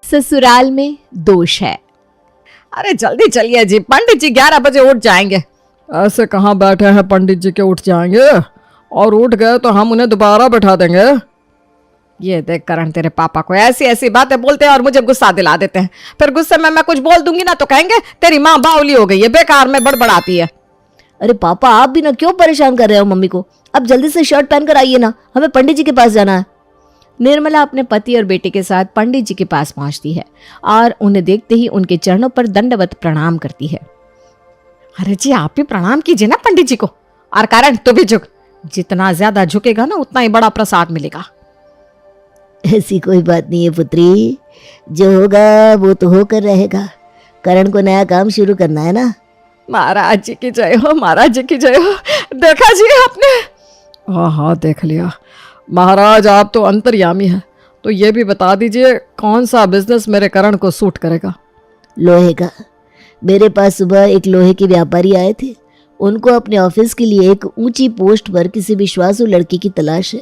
ससुराल में दोष है। अरे जल्दी चलिए जी, पंडित जी 11 बजे उठ जाएंगे। ऐसे कहाँ बैठे हैं पंडित जी के उठ जाएंगे, और उठ गए तो हम उन्हें दोबारा बैठा देंगे। ये देख करण, तेरे पापा को ऐसी ऐसी बातें बोलते हैं और मुझे गुस्सा दिला देते हैं। फिर गुस्से में मैं कुछ बोल दूंगी ना तो कहेंगे तेरी माँ बावली हो गई है, बेकार में बड़बड़ाती है। अरे पापा, आप भी ना क्यों परेशान कर रहे हो मम्मी को? अब जल्दी से शर्ट पहन कर आइए ना, हमें पंडित जी के पास जाना है। निर्मला अपने पति और बेटे के साथ पंडित जी के पास पहुंचती है और उन्हें देखते ही उनके चरणों पर दंडवत प्रणाम करती है। अरे जी आप भी प्रणाम कीजिए ना पंडित जी को। और करण तू भी झुक, जितना ज्यादा झुकेगा ना उतना ही बड़ा प्रसाद मिलेगा। ऐसी कोई बात नहीं है पुत्री, जो होगा वो तो होकर रहेगा। करण को नया काम शुरू करना है ना। महाराज जी की जय हो, महाराज जी की जय हो। देखा जी आपने? हाँ हाँ देख लिया। महाराज आप तो अंतर्यामी हैं, तो ये भी बता दीजिए कौन सा बिजनेस मेरे करण को सूट करेगा? लोहे का। मेरे पास सुबह एक लोहे के व्यापारी आए थे। उनको अपने ऑफिस के लिए एक ऊंची पोस्ट पर किसी विश्वासु लड़की की तलाश है।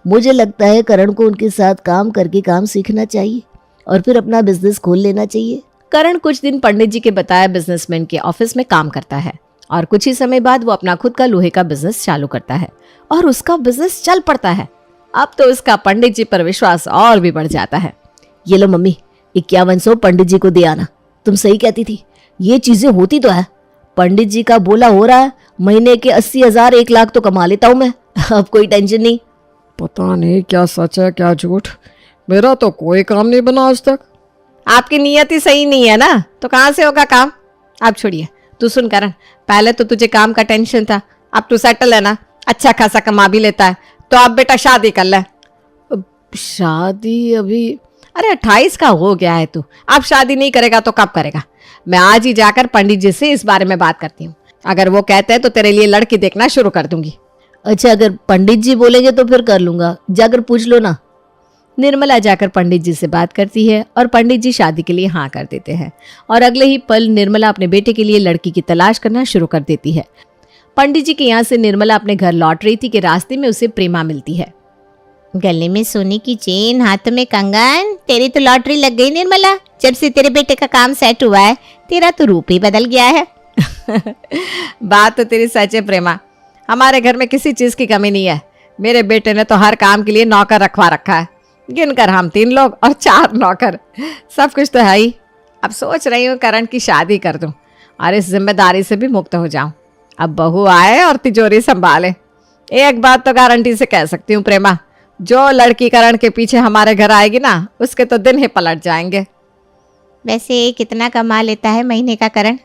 मुझे लगता है करण को उनके साथ काम करके काम सीखना चाहिए और फिर अपना बिजनेस खोल लेना चाहिए। करण कुछ दिन पंडित जी के बताए बिजनेसमैन के ऑफिस में काम करता है और कुछ ही समय बाद वो अपना खुद का लोहे का बिजनेस चालू करता है और उसका बिजनेस चल पड़ता है। अब तो उसका पंडित जी पर विश्वास और भी बढ़ जाता है। ये लो मम्मी, 5100 पंडित जी को दे आना। तुम सही कहती थी, ये चीजें होती तो है। पंडित जी का बोला हो रहा है। महीने के 80,000 1 लाख तो कमा लेता हूं मैं। अब कोई टेंशन नहीं। पता नहीं क्या सच है क्या झूठ, मेरा तो कोई काम नहीं बना आज तक। आपकी नीयत ही सही नहीं है ना, तो कहाँ से होगा काम? अब छोड़िए, तू सुन करण, पहले तो तुझे काम का टेंशन था, अब तू सेटल है ना, अच्छा खासा कमा भी लेता है, तो अब बेटा शादी कर ले। शादी अभी? अरे 28 का हो गया है तू, अब शादी नहीं करेगा तो कब करेगा? मैं आज ही जाकर पंडित जी से इस बारे में बात करती हूँ। अगर वो कहते हैं तो तेरे लिए लड़की देखना शुरू कर दूंगी। अच्छा, अगर पंडित जी बोलेंगे तो फिर कर लूंगा, जाकर पूछ लो ना। निर्मला जाकर पंडित जी से बात करती है और पंडित जी शादी के लिए हाँ कर देते हैं और अगले ही पल निर्मला अपने बेटे के लिए लड़की की तलाश करना शुरू कर देती है। पंडित जी के यहाँ से निर्मला अपने घर लौट रही थी कि रास्ते में उसे प्रेमा मिलती है। गले में सोने की चेन, हाथ में कंगन, तेरी तो लॉटरी लग गई निर्मला। जब से तेरे बेटे का काम सेट हुआ है तेरा तो रूप ही बदल गया है। बात तो तेरी सच है प्रेमा, हमारे घर में किसी चीज की कमी नहीं है। मेरे बेटे ने तो हर काम के लिए नौकर रखवा रखा है, गिनकर हम 3 लोग और 4 नौकर, सब कुछ तो है ही। अब सोच रही हूँ करण की शादी कर दूं और इस जिम्मेदारी से भी मुक्त हो जाऊं। अब बहू आए और तिजोरी संभाले। एक बात तो गारंटी से कह सकती हूँ प्रेमा, जो लड़की करण के पीछे हमारे घर आएगी ना, उसके तो दिन ही पलट जाएंगे। वैसे कितना कमा लेता है महीने का करण?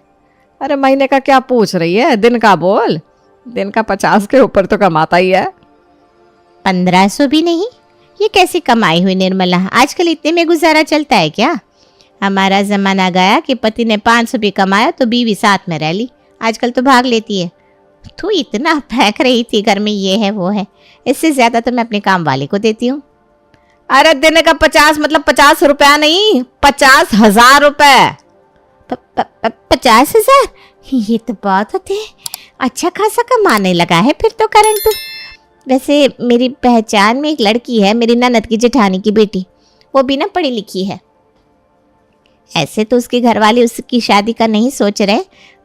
अरे महीने का क्या पूछ रही है, दिन का बोल। दिन का 50 के ऊपर तो कमाता ही है। 1500 भी नहीं? ये कैसी कमाई हुई निर्मला, आजकल इतने में गुजारा चलता है क्या? हमारा जमाना गया कि पति ने 500 भी कमाया तो बीवी साथ में रह ली, आजकल तो भाग लेती है। तू इतना फेंक रही थी घर में ये है वो है, इससे ज्यादा तो मैं अपने काम वाले को देती हूँ। अरे दिन का 50 मतलब 50 रुपया नहीं, 50,000 रुपए। 50,000? ये तो बहुत होते हैं, अच्छा खासा कमाने लगा है फिर तो करण तू। वैसे मेरी पहचान में एक लड़की है, मेरी ननद की जेठानी की बेटी, वो भी ना पढ़ी लिखी है। ऐसे तो उसके घर वाले उसकी शादी का नहीं सोच रहे,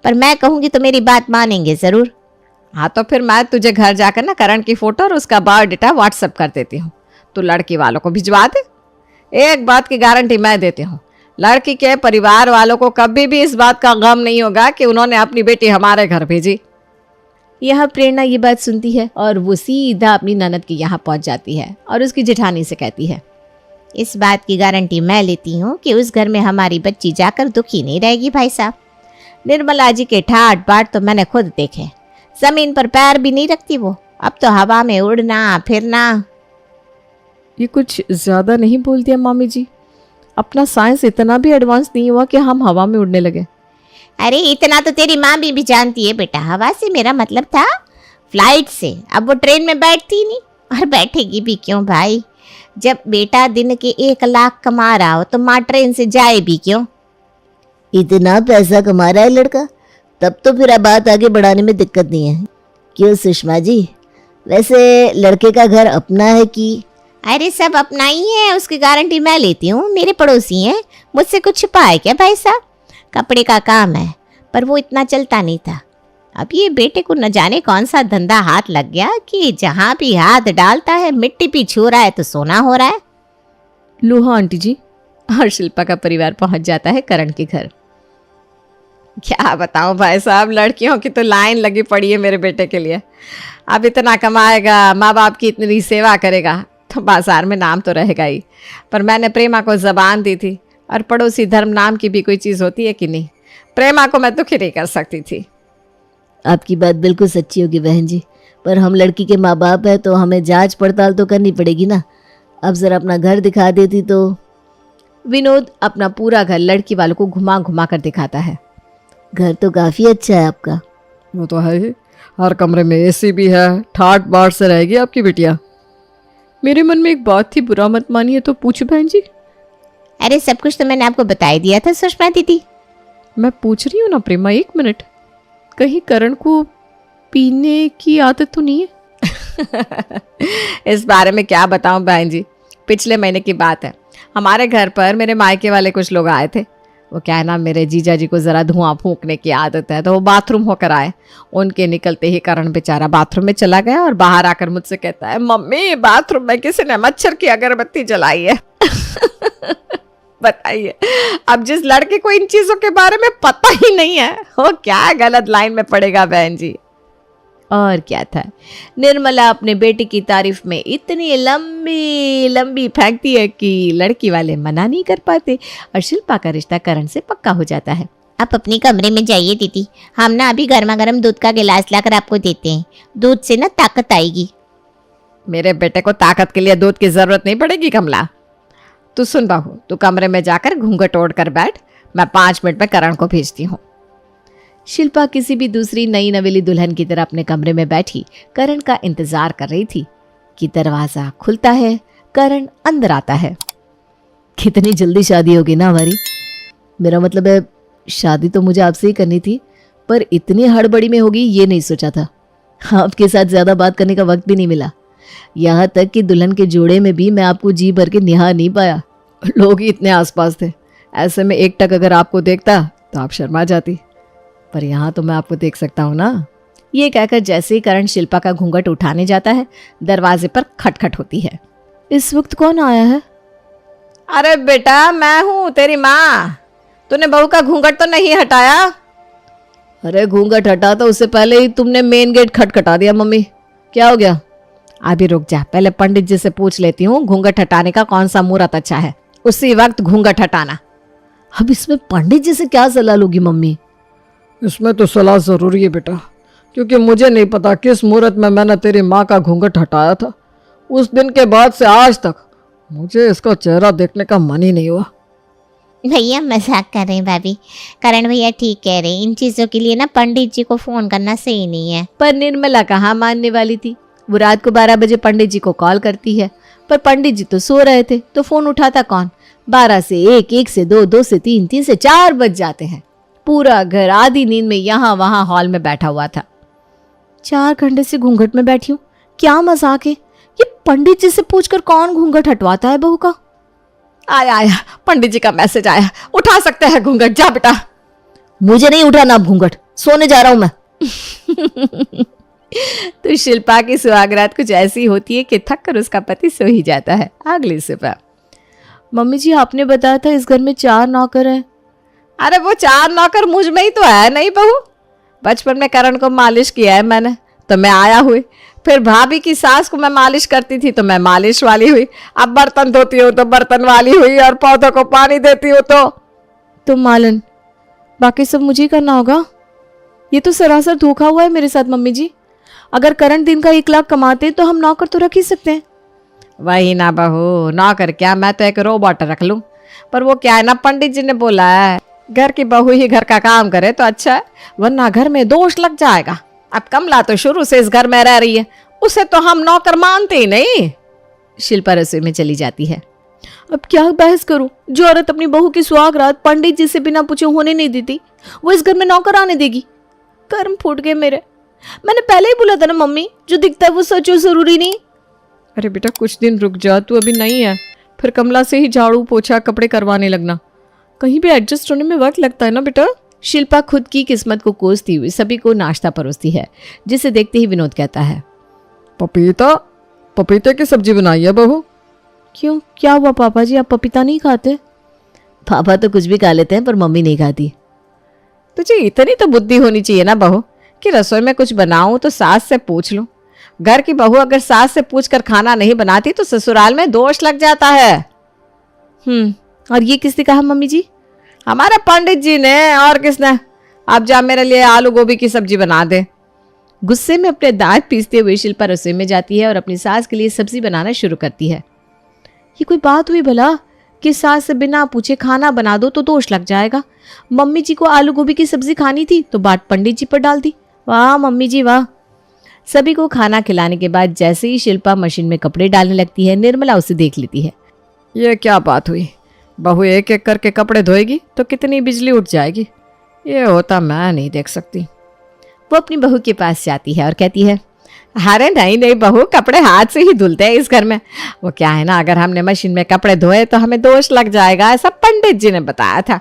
पर मैं कहूँगी तो मेरी बात मानेंगे ज़रूर। हाँ तो फिर मैं तुझे घर जाकर ना करण की फोटो और उसका बायोडाटा व्हाट्सएप कर देती हूँ, तू लड़की वालों को भिजवा दे। एक बात की गारंटी मैं देती हूँ, लड़की के परिवार वालों को कभी भी इस बात का गम नहीं होगा कि उन्होंने अपनी बेटी हमारे घर भेजी। यह प्रेरणा ये बात सुनती है और वो सीधा अपनी ननद के यहाँ पहुंच जाती है और उसकी जेठानी से कहती है, इस बात की गारंटी मैं लेती हूँ कि उस घर में हमारी बच्ची जाकर दुखी नहीं रहेगी भाई साहब। निर्मला जी के ठाट बाट तो मैंने खुद देखे, जमीन पर पैर भी नहीं रखती वो, अब तो हवा में उड़ना फिरना। ये कुछ ज्यादा नहीं बोल दिया मामी जी? अपना साइंस इतना भी एडवांस नहीं हुआ कि हम हवा में उड़ने लगे। अरे इतना तो तेरी माँ भी जानती है बेटा, हवा से मेरा मतलब था फ्लाइट से। अब वो ट्रेन में बैठती नहीं, और बैठेगी भी क्यों भाई? जब बेटा दिन के 1 लाख कमा रहा हो तो माँ ट्रेन से जाए भी क्यों? इतना पैसा कमा रहा है लड़का, तब तो फिर अब बात आगे बढ़ाने में दिक्कत नहीं है। क्यों सुषमा जी, वैसे लड़के का घर अपना है कि? अरे सब अपना ही है, उसकी गारंटी मैं लेती हूँ, मेरे पड़ोसी हैं, मुझसे कुछ छुपा है क्या भाई साहब? कपड़े का काम है, पर वो इतना चलता नहीं था। अब ये बेटे को न जाने कौन सा धंधा हाथ लग गया कि जहाँ भी हाथ डालता है मिट्टी भी छू रहा है तो सोना हो रहा है। लो हाँ आंटी जी। और शिल्पा का परिवार पहुंच जाता है करण के घर। क्या बताऊं भाई साहब, लड़कियों की तो लाइन लगी पड़ी है मेरे बेटे के लिए। अब इतना कमाएगा, माँ बाप की इतनी सेवा करेगा तो बाजार में नाम तो रहेगा ही। पर मैंने प्रेमा को जबान दी थी, और पड़ोसी धर्म नाम की भी कोई चीज़ होती है कि नहीं। प्रेमा को मैं दुखी नहीं कर सकती थी। आपकी बात बिल्कुल सच्ची होगी बहन जी, पर हम लड़की के माँ बाप हैं तो हमें जांच पड़ताल तो करनी पड़ेगी ना। अब जरा अपना घर दिखा देती तो। विनोद अपना पूरा घर लड़की वालों को घुमा घुमा कर दिखाता है। घर तो काफ़ी अच्छा है आपका। वो तो है ही, हर कमरे में एसी भी है, ठाट बाट से रहेगी आपकी बिटिया। मेरे मन में एक बात थी, बुरा मत मानिए तो पूछो बहन जी। अरे सब कुछ तो मैंने आपको बता ही दिया था सुषमा दीदी। मैं पूछ रही हूँ ना प्रेमा, एक मिनट, कहीं करण को पीने की आदत तो नहीं है? इस बारे में क्या बताऊं बहन जी, पिछले महीने की बात है। हमारे घर पर मेरे मायके वाले कुछ लोग आए थे। वो क्या है ना, मेरे जीजा जी को ज़रा धुआं फूंकने की आदत है, तो वो बाथरूम होकर आए। उनके निकलते ही करण बेचारा बाथरूम में चला गया और बाहर आकर मुझसे कहता है, मम्मी बाथरूम में किसी ने मच्छर की अगरबत्ती जलाई है। बताइए, अब जिस लड़के को इन चीज़ों के बारे में पता ही नहीं है, वो क्या गलत लाइन में पड़ेगा बहन जी। और क्या था, निर्मला अपने बेटे की तारीफ में इतनी लंबी लंबी फेंकती है कि लड़की वाले मना नहीं कर पाते और शिल्पा का रिश्ता करण से पक्का हो जाता है। आप अपने कमरे में जाइए दीदी, हम ना अभी गर्मा गर्म दूध का गिलास लाकर आपको देते हैं, दूध से ना ताकत आएगी। मेरे बेटे को ताकत के लिए दूध की जरूरत नहीं पड़ेगी कमला। तू सुन बहू, तू कमरे में जाकर घूंघट ओढ़ कर बैठ, मैं 5 मिनट में करण को भेजती हूँ। शिल्पा किसी भी दूसरी नई नवेली दुल्हन की तरह अपने कमरे में बैठी करण का इंतजार कर रही थी कि दरवाजा खुलता है, करण अंदर आता है। कितनी जल्दी शादी होगी ना हमारी। मेरा मतलब है, शादी तो मुझे आपसे ही करनी थी, पर इतनी हड़बड़ी में होगी ये नहीं सोचा था। आपके साथ ज़्यादा बात करने का वक्त भी नहीं मिला। यहाँ तक कि दुल्हन के जोड़े में भी मैं आपको जी भर के निहार नहीं पाया। लोग ही इतने आसपास थे, ऐसे में एक टक अगर आपको देखता तो आप शर्मा जाती, पर यहाँ तो मैं आपको देख सकता हूँ ना। ये कहकर जैसे ही करण शिल्पा का घूंघट उठाने जाता है, दरवाजे पर खटखट होती है। इस वक्त कौन आया है? अरे बेटा, मैं हूँ तेरी माँ। तूने बहू का घूंघट तो नहीं हटाया? अरे घूंघट हटा तो उससे पहले ही तुमने मेन गेट खटखटा दिया। मम्मी क्या हो गया? अभी रुक जा, पहले पंडित जी से पूछ लेती हूँ घूंघट हटाने का कौन सा मुहूर्त अच्छा है, उसी वक्त घूंघट हटाना। अब इसमें पंडित जी से क्या सलाह लोगी मम्मी? इसमें तो सलाह ज़रूरी है बेटा, क्योंकि मुझे नहीं पता किस मुहूर्त में मैंने तेरी माँ का घूंघट हटाया था। उस दिन के बाद से आज तक मुझे इसका चेहरा देखने का मन ही नहीं हुआ। भैया मजाक कर रहे हैं भाभी, करण भैया ठीक कह रहे हैं, इन चीज़ों के लिए ना पंडित जी को फ़ोन करना सही नहीं है। पर निर्मला कहाँ मानने वाली थी। वो रात को 12 बजे पंडित जी को कॉल करती है, पर पंडित जी तो सो रहे थे, तो फोन उठाता कौन। 12 से 1, 1 से 2, 2 से 3, 3 से 4 बज जाते हैं। पूरा घर आधी नींद में यहाँ वहाँ हॉल में बैठा हुआ था। 4 घंटे से घूंघट में बैठी हूँ, क्या मजाक है। ये पंडित जी से पूछकर कौन घूंघट हटवाता है बहू का? आया पंडित जी का मैसेज आया, उठा सकते हैं घूंघट, जा बेटा। मुझे नहीं उठाना घूंघट, सोने जा रहा हूं मैं। तो शिल्पा की सुहागरात कुछ ऐसी होती है कि थक कर उसका पति सो ही जाता है। अगली सुबह, मम्मी जी आपने बताया था इस घर में 4 नौकर हैं। अरे वो 4 नौकर मुझ में ही तो है नहीं बहू। बचपन में करण को मालिश किया है मैंने, तो मैं आया हुई। फिर भाभी की सास को मैं मालिश करती थी तो मैं मालिश वाली हुई। अब बर्तन धोती हूँ तो बर्तन वाली हुई, और पौधों को पानी देती हूँ तो मालन। बाकी सब मुझे ही करना होगा। ये तो सरासर धोखा हुआ है मेरे साथ मम्मी जी। अगर करण दिन का 1 लाख कमाते तो हम नौकर तो रख ही सकते हैं। वही ना बहू, नौकर क्या, मैं तो एक रोबोट रख लूं। पर वो क्या है ना, पंडित जी ने बोला है घर की बहू ही घर का काम करे तो अच्छा है, वरना घर में दोष लग जाएगा। अब कमला तो शुरू से इस घर में रह रही है, उसे तो हम नौकर मानते ही नहीं। शिल्पा रसोई में चली जाती है। अब क्या बहस करूं? जो औरत अपनी बहू की सुहागरात पंडित जी से बिना पूछे होने नहीं देती, वो इस घर में नौकर आने देगी? कर्म फूट गए मेरे। मैंने पहले ही बोला था ना मम्मी, जो दिखता है वो सच और जरूरी नहीं। अरे बेटा कुछ दिन रुक जा, तू अभी नहीं है, फिर कमला से ही झाड़ू पोछा कपड़े करवाने लगना। कहीं भी एडजस्ट होने में वक्त लगता है ना बेटा। शिल्पा खुद की किस्मत को कोसती हुई सभी को नाश्ता परोसती है, जिसे देखते ही विनोद कहता है, पपीते की सब्जी बनाई है बहू। क्यों, क्या हुआ पापा जी, आप पपीता नहीं खाते? पापा तो कुछ भी खा लेते हैं पर मम्मी नहीं खाती। तुझे इतनी तो बुद्धि होनी चाहिए ना बहू कि रसोई में कुछ बनाऊं तो सास से पूछ लूं। घर की बहू अगर सास से पूछकर खाना नहीं बनाती तो ससुराल में दोष लग जाता है। और ये किसने कहा मम्मी जी? हमारे पंडित जी ने, और किसने। अब जा मेरे लिए आलू गोभी की सब्जी बना दे। गुस्से में अपने दांत पीसते हुए शिल्पा रसोई में जाती है और अपनी सास के लिए सब्जी बनाना शुरू करती है। ये कोई बात हुई भला कि सास से बिना पूछे खाना बना दो तो दोष लग जाएगा? मम्मी जी को आलू गोभी की सब्जी खानी थी तो बात पंडित जी पर डाल दी। वाह मम्मी जी वाह। सभी को खाना खिलाने के बाद जैसे ही शिल्पा मशीन में कपड़े डालने लगती है, निर्मला उसे देख लेती है। ये क्या बात हुई, बहू एक एक करके कपड़े धोएगी तो कितनी बिजली उठ जाएगी। ये होता मैं नहीं देख सकती। वो अपनी बहू के पास जाती है और कहती है, अरे नहीं बहू, कपड़े हाथ से ही धुलते हैं इस घर में। वो क्या है ना, अगर हमने मशीन में कपड़े धोए तो हमें दोष लग जाएगा, ऐसा पंडित जी ने बताया था।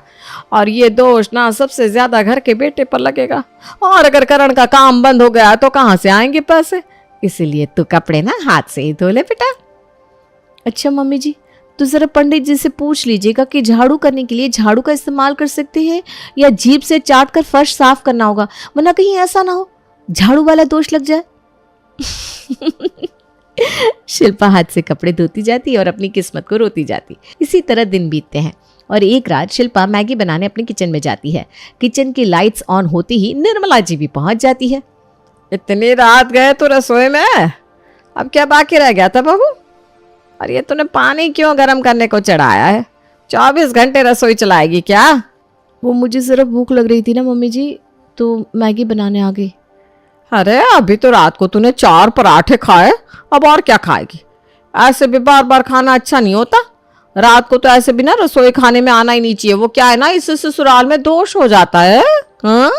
और ये दोष ना सबसे ज्यादा घर के बेटे पर लगेगा, और अगर करण का काम बंद हो गया तो कहाँ से आएंगे पैसे। इसीलिए तू कपड़े ना हाथ से ही धो ले बेटा। अच्छा मम्मी जी, तो जरा पंडित जी से पूछ लीजिएगा कि झाड़ू करने के लिए झाड़ू का इस्तेमाल कर सकते हैं या जीभ से चाट कर फर्श साफ करना होगा, वरना कहीं ऐसा ना हो झाड़ू वाला दोष लग जाए। शिल्पा हाथ से कपड़े धोती जाती और अपनी किस्मत को रोती जाती। इसी तरह दिन बीतते हैं और एक रात शिल्पा मैगी बनाने अपने किचन में जाती है। किचन की लाइट्स ऑन होती ही निर्मला जी भी पहुंच जाती है। इतनी रात गए तो रसोई में, अब क्या बाकी रह गया था बहू? और ये तूने पानी क्यों गर्म करने को चढ़ाया है? 24 घंटे रसोई चलाएगी क्या? वो मुझे जरा भूख लग रही थी ना मम्मी जी, तो मैगी बनाने आ गई। अरे अभी तो रात को तूने 4 पराठे खाए, अब और क्या खाएगी? ऐसे भी बार बार खाना अच्छा नहीं होता। रात को तो ऐसे भी ना रसोई खाने में आना ही नहीं चाहिए। वो क्या है ना, इससे ससुराल में दोष हो जाता है। हाँ,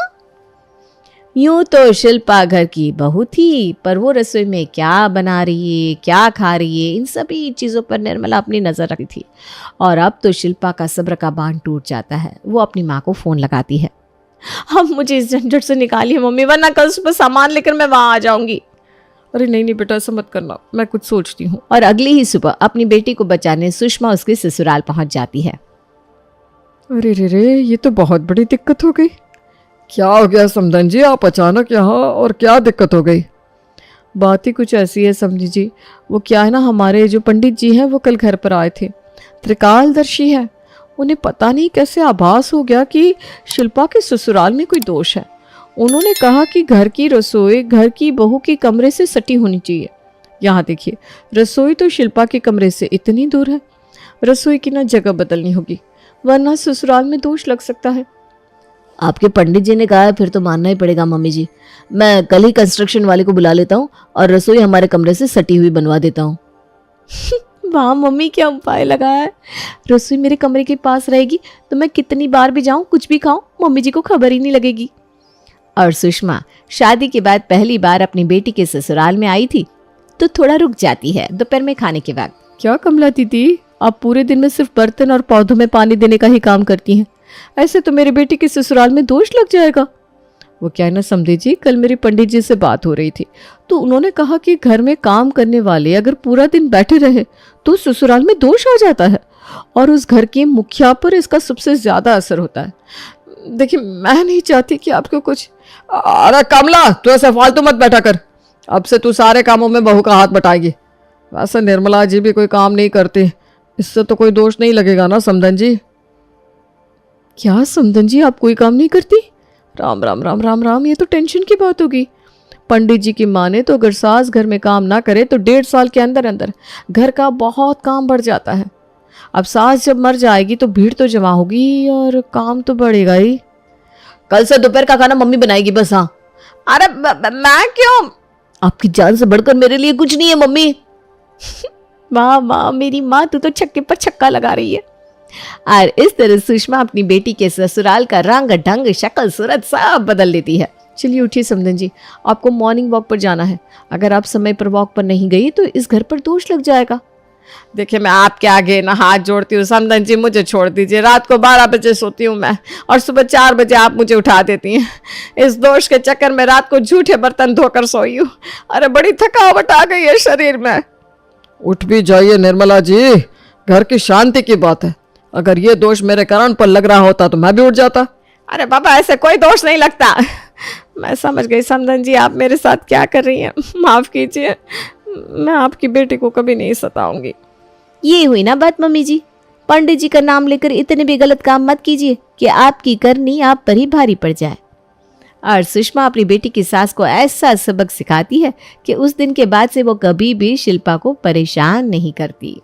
यूं तो शिल्पा घर की बहू थी, पर वो रसोई में क्या बना रही है, क्या खा रही है, इन सभी चीज़ों पर निर्मला अपनी नज़र रखती थी। और अब तो शिल्पा का सब्र का बांध टूट जाता है। वो अपनी माँ को फ़ोन लगाती है। अब मुझे इस झंझट से निकालिए मम्मी, वरना कल सुबह सामान लेकर मैं वहाँ आ जाऊंगी। अरे नहीं बेटा, ऐसा मत करना, मैं कुछ सोचती हूँ। और अगली ही सुबह अपनी बेटी को बचाने सुषमा उसके ससुराल पहुँच जाती है। अरे रे, ये तो बहुत बड़ी दिक्कत हो गई। क्या हो गया समधन जी, आप अचानक यहाँ, और क्या दिक्कत हो गई? बात ही कुछ ऐसी है समझी जी। वो क्या है ना, हमारे जो पंडित जी हैं वो कल घर पर आए थे, त्रिकालदर्शी है। उन्हें पता नहीं कैसे आभास हो गया कि शिल्पा के ससुराल में कोई दोष है। उन्होंने कहा कि घर की रसोई घर की बहू के कमरे से सटी होनी चाहिए। यहाँ देखिए, रसोई तो शिल्पा के कमरे से इतनी दूर है। रसोई की ना जगह बदलनी होगी, वरना ससुराल में दोष लग सकता है। आपके पंडित जी ने कहा है, फिर तो मानना ही पड़ेगा मम्मी जी। मैं कल ही कंस्ट्रक्शन वाले को बुला लेता हूँ और रसोई हमारे कमरे से सटी हुई बनवा देता हूँ। वाह मम्मी, क्या उपाय लगाया है। रसोई मेरे कमरे के पास रहेगी तो मैं कितनी बार भी जाऊं, कुछ भी खाऊं, मम्मी जी को खबर ही नहीं लगेगी। और सुषमा शादी के बाद पहली बार अपनी बेटी के ससुराल में आई थी तो थोड़ा रुक जाती है दोपहर में खाने के वक्त। क्या कमला दीदी, आप पूरे दिन में सिर्फ बर्तन और पौधों में पानी देने का ही काम करती हैं। ऐसे तो मेरी बेटी के ससुराल में दोष लग जाएगा। वो क्या है ना समझे जी, कल मेरी पंडित जी से बात हो रही थी तो उन्होंने कहा कि घर में काम करने वाले अगर पूरा दिन बैठे रहे तो ससुराल में दोष आ जाता है और उस घर के मुखिया पर इसका सबसे ज्यादा असर होता है। देखिए, मैं नहीं चाहती कि आपको कुछ। अरे कमला, तू ऐसे फालतू मत बैठा कर। अब से तू सारे कामों में बहू का हाथ बटाएगी। वैसे निर्मला जी भी कोई काम नहीं करती, इससे तो कोई दोष नहीं लगेगा ना समधन जी। क्या समधन जी, आप कोई काम नहीं करती? राम राम राम राम राम, ये तो टेंशन की बात होगी। पंडित जी की माने तो अगर सास घर में काम ना करे तो 1.5 साल के अंदर अंदर घर का बहुत काम बढ़ जाता है। अब सास जब मर जाएगी तो भीड़ तो जमा होगी और काम तो बढ़ेगा ही। कल से दोपहर का खाना मम्मी बनाएगी बस। हाँ, अरे मैं क्यों? आपकी जान से बढ़कर मेरे लिए कुछ नहीं है मम्मी। वाह वाह मेरी माँ, तू तो छक्के पर छक्का लगा रही है। और इस तरह सुषमा अपनी बेटी के ससुराल का रंग ढंग शक्ल सूरत सब बदल लेती है। चलिए उठिए समधन जी, आपको मॉर्निंग वॉक पर जाना है। अगर आप समय पर वॉक पर नहीं गई तो इस घर पर दोष लग जाएगा। देखिए मैं आपके आगे ना हाथ जोड़ती हूँ समधन जी, मुझे छोड़ दीजिए। रात को 12 बजे सोती हूँ मैं और सुबह 4 बजे आप मुझे उठा देती हैं। इस दोष के चक्कर में रात को झूठे बर्तन धोकर सोई हूँ। अरे बड़ी थकावट आ गई है शरीर में। उठ भी जाइए निर्मला जी, घर की शांति की बात है। अगर ये दोष मेरे करण पर लग रहा होता तो मैं भी उठ जाता। अरे बाबा ऐसे कोई दोष नहीं लगता। मैं समझ गई समधन जी आप मेरे साथ क्या कर रही हैं। माफ़ कीजिए, मैं आपकी बेटी को कभी नहीं सताऊंगी। ये हुई ना बात मम्मी जी। पंडित जी का नाम लेकर इतने भी गलत काम मत कीजिए कि आपकी करनी आप पर ही भारी पड़ जाए। और सुषमा अपनी बेटी की सास को ऐसा सबक सिखाती है कि उस दिन के बाद से वो कभी भी शिल्पा को परेशान नहीं करती।